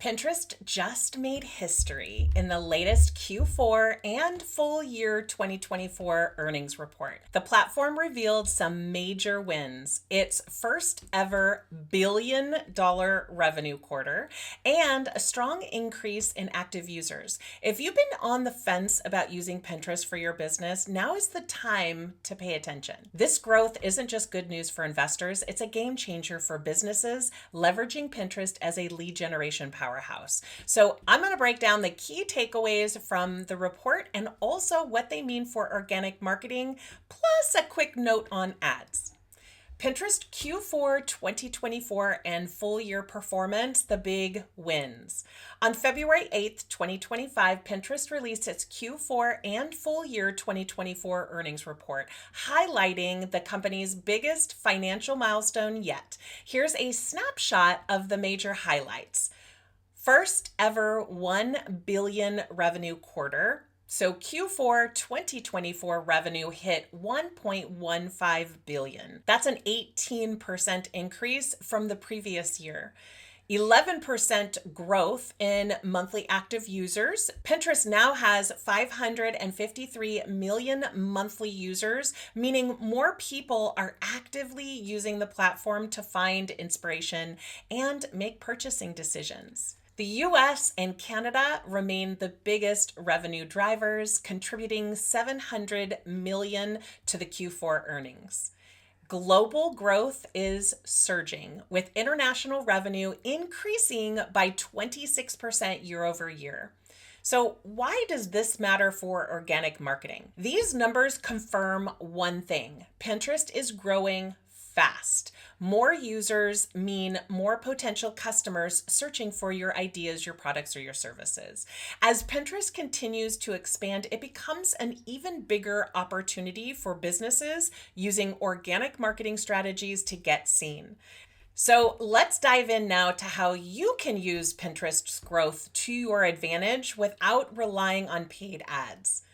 Pinterest just made history in the latest Q4 and full year 2024 earnings report. The platform revealed some major wins, its first ever billion-dollar revenue quarter, and a strong increase in active users. If you've been on the fence about using Pinterest for your business, now is the time to pay attention. This growth isn't just good news for investors, it's a game changer for businesses leveraging Pinterest as a lead generation powerhouse. So I'm going to break down the key takeaways from the report and also what they mean for organic marketing, plus a quick note on ads. Pinterest Q4 2024 and full year performance, the big wins. On February 8th, 2025, Pinterest released its Q4 and full year 2024 earnings report, highlighting the company's biggest financial milestone yet. Here's a snapshot of the major highlights. First ever 1 billion revenue quarter. So Q4 2024 revenue hit 1.15 billion. That's an 18% increase from the previous year. 11% growth in monthly active users. Pinterest now has 553 million monthly users, meaning more people are actively using the platform to find inspiration and make purchasing decisions. The US and Canada remain the biggest revenue drivers, contributing 700 million to the Q4 earnings. Global growth is surging, with international revenue increasing by 26% year over year. So why does this matter for organic marketing? These numbers confirm one thing: Pinterest is growing fast. More users mean more potential customers searching for your ideas, your products, or your services. As Pinterest continues to expand, it becomes an even bigger opportunity for businesses using organic marketing strategies to get seen. So let's dive in now to how you can use Pinterest's growth to your advantage without relying on paid ads.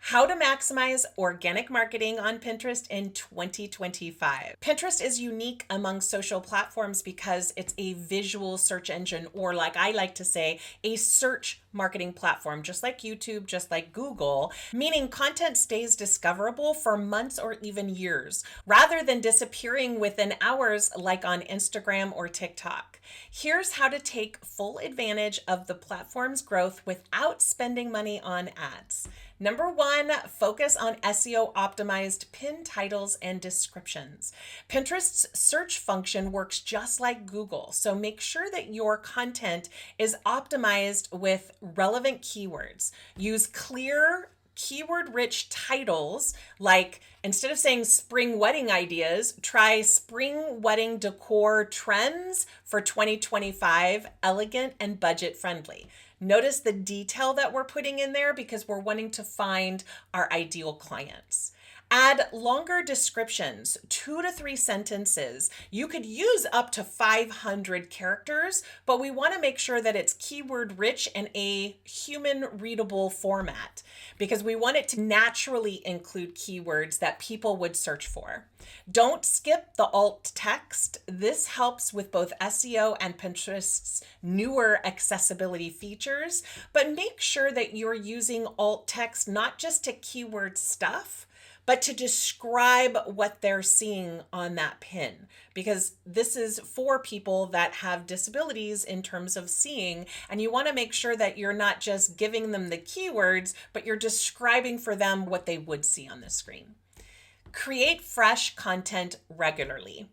How to maximize organic marketing on Pinterest in 2025. Pinterest is unique among social platforms because it's a visual search engine, or like I like to say, a search marketing platform, just like YouTube, just like Google, meaning content stays discoverable for months or even years, rather than disappearing within hours like on Instagram or TikTok. Here's how to take full advantage of the platform's growth without spending money on ads. Number one, focus on SEO optimized pin titles and descriptions. Pinterest's search function works just like Google, so make sure that your content is optimized with relevant keywords. Use clear, keyword-rich titles, like instead of saying spring wedding ideas, try spring wedding decor trends for 2025, elegant and budget friendly. Notice the detail that we're putting in there because we're wanting to find our ideal clients. Add longer descriptions, 2 to 3 sentences. You could use up to 500 characters, but we want to make sure that it's keyword rich and a human readable format because we want it to naturally include keywords that people would search for. Don't skip the alt text. This helps with both SEO and Pinterest's newer accessibility features, but make sure that you're using alt text not just to keyword stuff, but to describe what they're seeing on that pin, because this is for people that have disabilities in terms of seeing, and you want to make sure that you're not just giving them the keywords, but you're describing for them what they would see on the screen. Create fresh content regularly.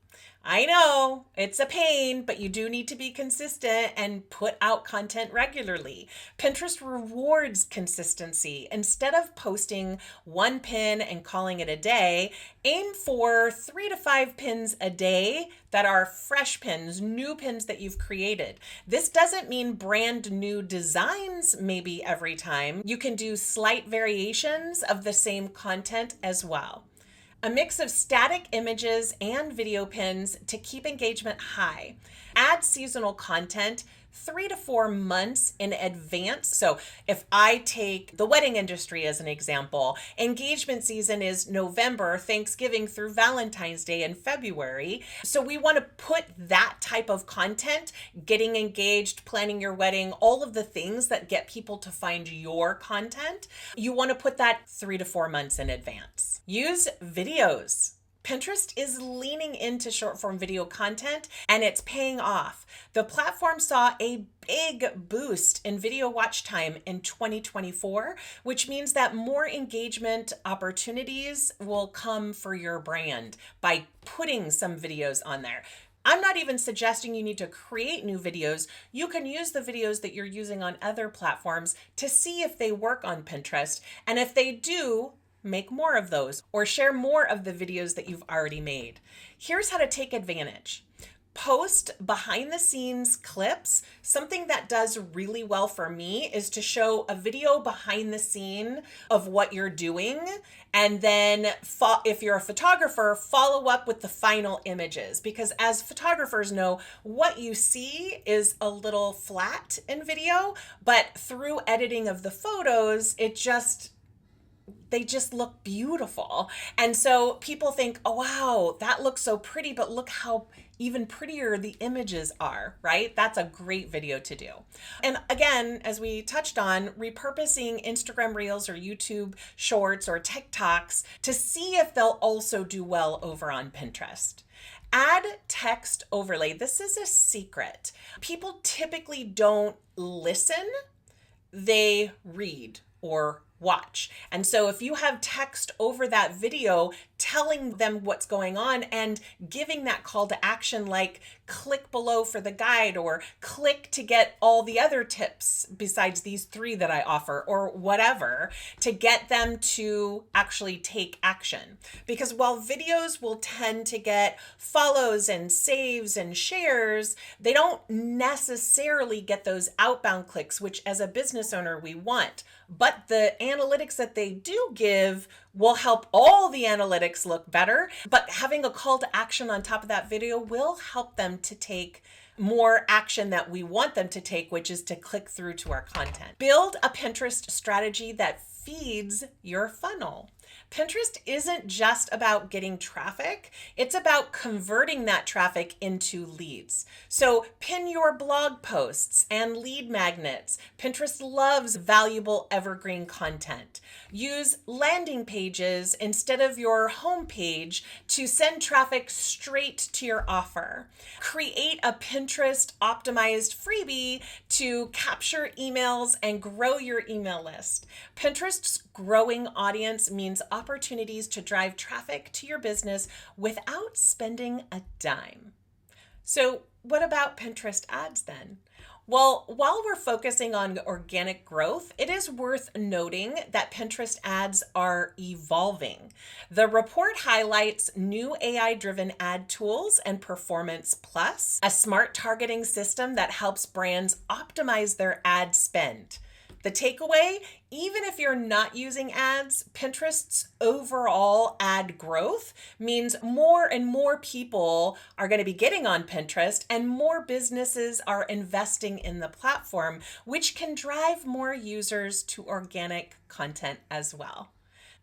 I know it's a pain, but you do need to be consistent and put out content regularly. Pinterest rewards consistency. Instead of posting one pin and calling it a day, aim for 3 to 5 pins a day that are fresh pins, new pins that you've created. This doesn't mean brand new designs maybe every time. You can do slight variations of the same content as well. A mix of static images and video pins to keep engagement high. Add seasonal content. 3 to 4 months in advance. So if I take the wedding industry as an example, engagement season is November, Thanksgiving through Valentine's Day in February. So we want to put that type of content, getting engaged, planning your wedding, all of the things that get people to find your content. You want to put that 3 to 4 months in advance. Use videos. Pinterest is leaning into short form video content and it's paying off. The platform saw a big boost in video watch time in 2024, which means that more engagement opportunities will come for your brand by putting some videos on there. I'm not even suggesting you need to create new videos. You can use the videos that you're using on other platforms to see if they work on Pinterest. And if they do, make more of those or share more of the videos that you've already made. Here's how to take advantage. Post behind the scenes clips. Something that does really well for me is to show a video behind the scene of what you're doing. And then if you're a photographer, follow up with the final images, because as photographers know, what you see is a little flat in video, but through editing of the photos, they just look beautiful. And so people think, oh, wow, that looks so pretty, but look how even prettier the images are, right? That's a great video to do. And again, as we touched on, repurposing Instagram Reels or YouTube Shorts or TikToks to see if they'll also do well over on Pinterest. Add text overlay. This is a secret. People typically don't listen, they read or watch. And so if you have text over that video telling them what's going on and giving that call to action, like click below for the guide or click to get all the other tips besides these 3 that I offer or whatever, to get them to actually take action. Because while videos will tend to get follows and saves and shares, they don't necessarily get those outbound clicks, which as a business owner we want. But the analytics that they do give will help all the analytics look better. But having a call to action on top of that video will help them to take more action that we want them to take, which is to click through to our content. Build a Pinterest strategy that feeds your funnel. Pinterest isn't just about getting traffic, it's about converting that traffic into leads. So pin your blog posts and lead magnets. Pinterest loves valuable evergreen content. Use landing pages instead of your home page to send traffic straight to your offer. Create a Pinterest optimized freebie to capture emails and grow your email list. Pinterest's growing audience means opportunities to drive traffic to your business without spending a dime. So what about Pinterest ads then? Well, while we're focusing on organic growth, it is worth noting that Pinterest ads are evolving. The report highlights new AI-driven ad tools and Performance Plus, a smart targeting system that helps brands optimize their ad spend. The takeaway, even if you're not using ads, Pinterest's overall ad growth means more and more people are going to be getting on Pinterest and more businesses are investing in the platform, which can drive more users to organic content as well.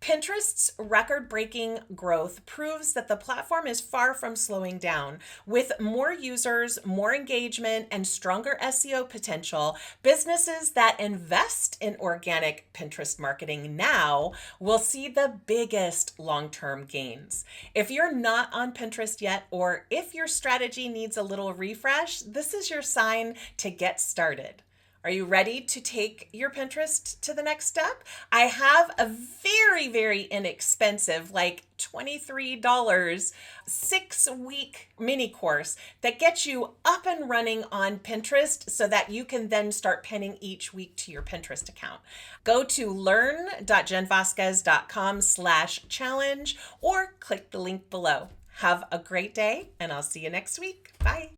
Pinterest's record-breaking growth proves that the platform is far from slowing down. With more users, more engagement, and stronger SEO potential, businesses that invest in organic Pinterest marketing now will see the biggest long-term gains. If you're not on Pinterest yet, or if your strategy needs a little refresh, this is your sign to get started. Are you ready to take your Pinterest to the next step? I have a very, very inexpensive, like $23, 6-week mini course that gets you up and running on Pinterest so that you can then start pinning each week to your Pinterest account. Go to learn.jenvasquez.com/challenge or click the link below. Have a great day and I'll see you next week. Bye.